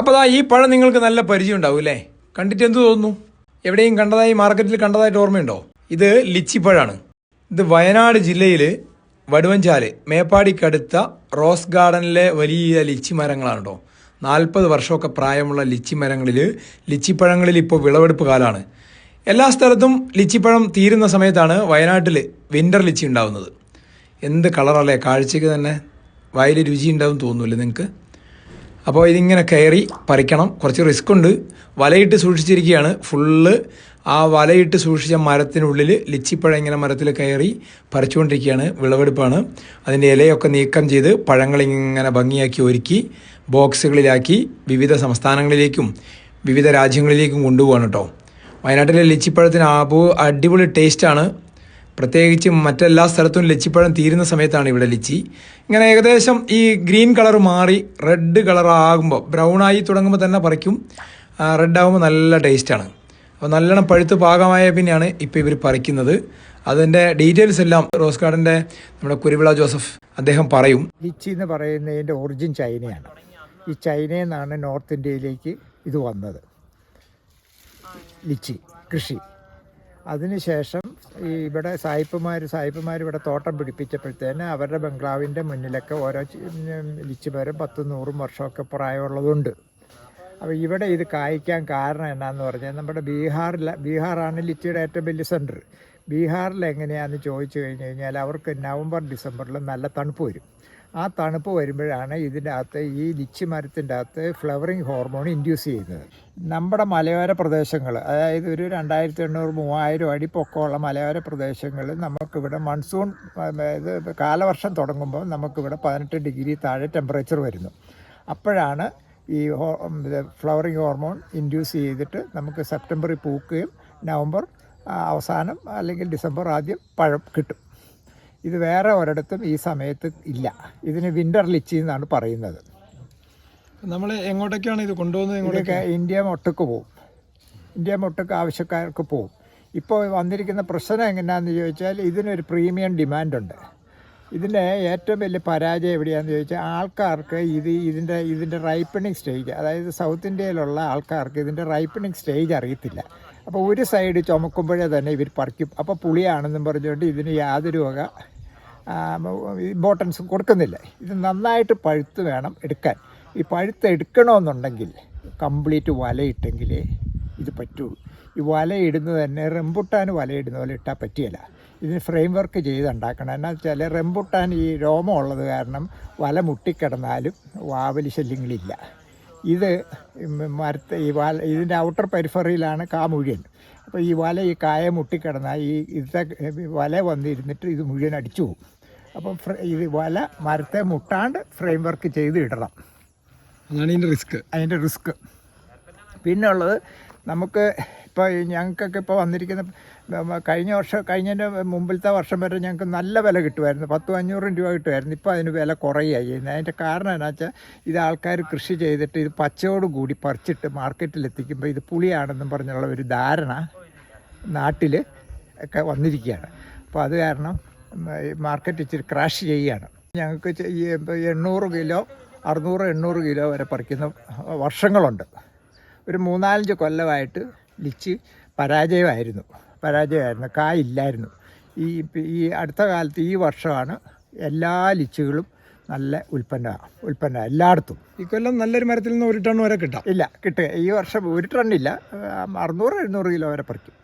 അപ്പോൾ ഈ പഴം നിങ്ങൾക്ക് നല്ല പരിചയം ഉണ്ടാവും അല്ലേ? കണ്ടിട്ട് എന്ത് തോന്നുന്നു? എവിടെയും കണ്ടതായി, മാർക്കറ്റിൽ കണ്ടതായിട്ട് ഓർമ്മയുണ്ടോ? ഇത് ലിച്ചിപ്പഴമാണ്. ഇത് വയനാട് ജില്ലയിൽ വടുവഞ്ചാല് മേപ്പാടിക്കടുത്ത റോസ് ഗാർഡനിലെ വലിയ ലിച്ചി മരങ്ങളാണ് കേട്ടോ. 40 വർഷമൊക്കെ പ്രായമുള്ള ലിച്ചി മരങ്ങളിൽ ലിച്ചിപ്പഴങ്ങളിൽ ഇപ്പോൾ വിളവെടുപ്പ് കാലമാണ്. എല്ലാ സ്ഥലത്തും ലിച്ചിപ്പഴം തീരുന്ന സമയത്താണ് വയനാട്ടിൽ വിൻ്റർ ലിച്ചി ഉണ്ടാവുന്നത്. എന്ത് കളറല്ലേ, കാഴ്ചയ്ക്ക് തന്നെ വായിൽ രുചി ഉണ്ടാവും തോന്നുന്നില്ലേ നിങ്ങൾക്ക്? അപ്പോൾ ഇതിങ്ങനെ കയറി പറിക്കണം, കുറച്ച് റിസ്ക് ഉണ്ട്. വലയിട്ട് സൂക്ഷിച്ചിരിക്കുകയാണ് ഫുള്ള്. ആ വലയിട്ട് സൂക്ഷിച്ച മരത്തിനുള്ളിൽ ലിച്ചിപ്പഴം ഇങ്ങനെ മരത്തിൽ കയറി പറിച്ചുകൊണ്ടിരിക്കുകയാണ്. വിളവെടുപ്പാണ്. അതിൻ്റെ ഇലയൊക്കെ നീക്കം ചെയ്ത് പഴങ്ങളിങ്ങനെ ഭംഗിയാക്കി ഒരുക്കി ബോക്സുകളിലാക്കി വിവിധ സംസ്ഥാനങ്ങളിലേക്കും വിവിധ രാജ്യങ്ങളിലേക്കും കൊണ്ടുപോകാണ് കേട്ടോ. വയനാട്ടിലെ ലിച്ചിപ്പഴത്തിന് അടിപൊളി ടേസ്റ്റാണ്. പ്രത്യേകിച്ച് മറ്റെല്ലാ സ്ഥലത്തും ലിച്ചിപ്പഴം തീരുന്ന സമയത്താണ് ഇവിടെ ലിച്ചി ഇങ്ങനെ ഏകദേശം ഈ ഗ്രീൻ കളർ മാറി റെഡ് കളർ ആകുമ്പോൾ, ബ്രൗണായി തുടങ്ങുമ്പോൾ തന്നെ പറിക്കും. റെഡ് ആകുമ്പോൾ നല്ല ടേസ്റ്റാണ്. അപ്പോൾ നല്ലോണം പഴുത്ത് പാകമായ പിന്നെയാണ് ഇപ്പോൾ ഇവർ പറിക്കുന്നത്. അതിൻ്റെ ഡീറ്റെയിൽസ് എല്ലാം റോസ് ഗാർഡൻ്റെ നമ്മുടെ കുരുവിള ജോസഫ് അദ്ദേഹം പറയും. ലിച്ചി എന്ന് പറയുന്നതിൻ്റെ ഒറിജിൻ ചൈനയാണ്. ഈ ചൈനയിൽ നിന്നാണ് നോർത്ത് ഇന്ത്യയിലേക്ക് ഇത് വന്നത്, ലിച്ചി കൃഷി. അതിനുശേഷം ഇവിടെ സായിപ്പുമാർ ഇവിടെ തോട്ടം പിടിപ്പിച്ചപ്പോഴത്തേന് അവരുടെ ബംഗ്ലാവിൻ്റെ മുന്നിലൊക്കെ ഓരോ ലിച്ചി മരം 10-100 വർഷമൊക്കെ പ്രായമുള്ളതുണ്ട്. അപ്പോൾ ഇവിടെ ഇത് കായ്ക്കാൻ കാരണം എന്നാന്ന് പറഞ്ഞാൽ നമ്മുടെ ബീഹാറാണ് ലിച്ചിയുടെ ഏറ്റവും വലിയ സെൻറ്റർ. ബീഹാറിൽ എങ്ങനെയാണെന്ന് ചോദിച്ചു കഴിഞ്ഞാൽ അവർക്ക് നവംബർ-ഡിസംബറിൽ നല്ല തണുപ്പ് വരും. ആ തണുപ്പ് വരുമ്പോഴാണ് ഇതിൻ്റെ അകത്ത് ഈ ലിച്ചി മരത്തിൻ്റെ അകത്ത് ഫ്ലവറിങ് ഹോർമോൺ ഇൻഡ്യൂസ് ചെയ്യുന്നത്. നമ്മുടെ മലയോര പ്രദേശങ്ങൾ, അതായത് ഒരു 2800-3000 അടി പൊക്കമുള്ള മലയോര പ്രദേശങ്ങളിൽ നമുക്കിവിടെ മൺസൂൺ ഇത് കാലവർഷം തുടങ്ങുമ്പോൾ നമുക്കിവിടെ 18 ഡിഗ്രി താഴെ ടെമ്പറേച്ചർ വരുന്നു. അപ്പോഴാണ് ഈ ഫ്ലവറിങ് ഹോർമോൺ ഇൻഡ്യൂസ് ചെയ്തിട്ട് നമുക്ക് സെപ്റ്റംബറിൽ പൂക്കുകയും നവംബർ അവസാനം അല്ലെങ്കിൽ ഡിസംബർ ആദ്യം പഴം കിട്ടും. ഇത് വേറെ ഒരിടത്തും ഈ സമയത്ത് ഇല്ല. ഇതിന് വിൻ്റർ ലിച്ചി എന്നാണ് പറയുന്നത്. നമ്മൾ എങ്ങോട്ടൊക്കെയാണ് ഇത് കൊണ്ടുപോകുന്നത്? ഇതൊക്കെ ഇന്ത്യ മൊട്ടക്ക് പോവും. ഇന്ത്യ മൊട്ടക്ക് ആവശ്യക്കാർക്ക് പോവും. ഇപ്പോൾ വന്നിരിക്കുന്ന പ്രശ്നം എങ്ങനെയാണെന്ന് ചോദിച്ചാൽ ഇതിനൊരു പ്രീമിയം ഡിമാൻഡുണ്ട്. ഇതിൻ്റെ ഏറ്റവും വലിയ പരാജയം എവിടെയാണെന്ന് ചോദിച്ചാൽ ആൾക്കാർക്ക് ഇതിൻ്റെ റൈപ്പണിങ് സ്റ്റേജ്, അതായത് സൗത്ത് ഇന്ത്യയിലുള്ള ആൾക്കാർക്ക് ഇതിൻ്റെ റൈപ്പണിങ് സ്റ്റേജ് അറിയത്തില്ല. അപ്പോൾ ഒരു സൈഡ് ചുമക്കുമ്പോഴേ തന്നെ ഇവർ പറിക്കും. അപ്പോൾ പുളിയാണെന്നും പറഞ്ഞുകൊണ്ട് ഇതിന് യാതൊരു വക ഇമ്പോർട്ടൻസും കൊടുക്കുന്നില്ല. ഇത് നന്നായിട്ട് പഴുത്ത് വേണം എടുക്കാൻ. ഈ പഴുത്ത് എടുക്കണമെന്നുണ്ടെങ്കിൽ കംപ്ലീറ്റ് വലയിട്ടെങ്കിലേ ഇത് പറ്റുള്ളൂ. ഈ വലയിടുന്നത് തന്നെ റംബുട്ടാൻ വലയിടുന്ന പോലെ ഇട്ടാൽ പറ്റിയല്ല. ഇതിന് ഫ്രെയിം വർക്ക് ചെയ്തുണ്ടാക്കണം. എന്നാ വെച്ചാൽ റംബുട്ടാൻ ഈ രോമം ഉള്ളത് കാരണം വല മുട്ടിക്കിടന്നാലും വാവലി ശല്യങ്ങളില്ല. ഇത് ഇതിൻ്റെ ഔട്ടർ പെരിഫറിയിലാണ് മുഴുവൻ. അപ്പോൾ ഈ കായ മുട്ടിക്കിടന്നാൽ വല വന്നിരുന്നിട്ട് ഇത് മുഴുവൻ അടിച്ചു പോകും. അപ്പം ഇത് വല മരത്തെ മുട്ടാണ്ട് ഫ്രെയിം വർക്ക് ചെയ്ത് ഇടണം. അതാണ് അതിൻ്റെ റിസ്ക്. പിന്നെ ഉള്ളത് നമുക്ക് ഇപ്പോൾ ഞങ്ങൾക്കൊക്കെ ഇപ്പോൾ വന്നിരിക്കുന്ന കഴിഞ്ഞതിൻ്റെ മുമ്പിലത്തെ വർഷം വരെ ഞങ്ങൾക്ക് നല്ല വില കിട്ടുമായിരുന്നു. 100-500 രൂപ കിട്ടുമായിരുന്നു. ഇപ്പോൾ അതിന് വില കുറയുകയായി ചെയ്യുന്നത്. അതിൻ്റെ കാരണം എന്താ വെച്ചാൽ ഇത് ആൾക്കാർ കൃഷി ചെയ്തിട്ട് ഇത് പച്ചയോടുകൂടി പറിച്ചിട്ട് മാർക്കറ്റിലെത്തിക്കുമ്പോൾ ഇത് പുളിയാണെന്നും പറഞ്ഞുള്ള ഒരു ധാരണ നാട്ടിൽ ഒക്കെ വന്നിരിക്കുകയാണ്. അപ്പോൾ അത് കാരണം മാർക്കറ്റ് ഇച്ചിരി ക്രാഷ് ചെയ്യുകയാണ്. ഞങ്ങൾക്ക് 800 കിലോ 600-800 കിലോ വരെ പറിക്കുന്ന വർഷങ്ങളുണ്ട്. ഒരു 3-4 കൊല്ലമായിട്ട് ലിച്ചി പരാജയമായിരുന്നു. കായില്ലായിരുന്നു. ഈ അടുത്ത കാലത്ത് ഈ വർഷമാണ് എല്ലാ ലിച്ചികളും നല്ല ഉൽപ്പന്നം എല്ലായിടത്തും. ഈ കൊല്ലം നല്ലൊരു മരത്തിൽ നിന്ന് 1 ടൺ വരെ കിട്ടാം. കിട്ടുക ഈ വർഷം 1 ടണ്ണില്ല, 600-700 കിലോ വരെ പറിക്കും.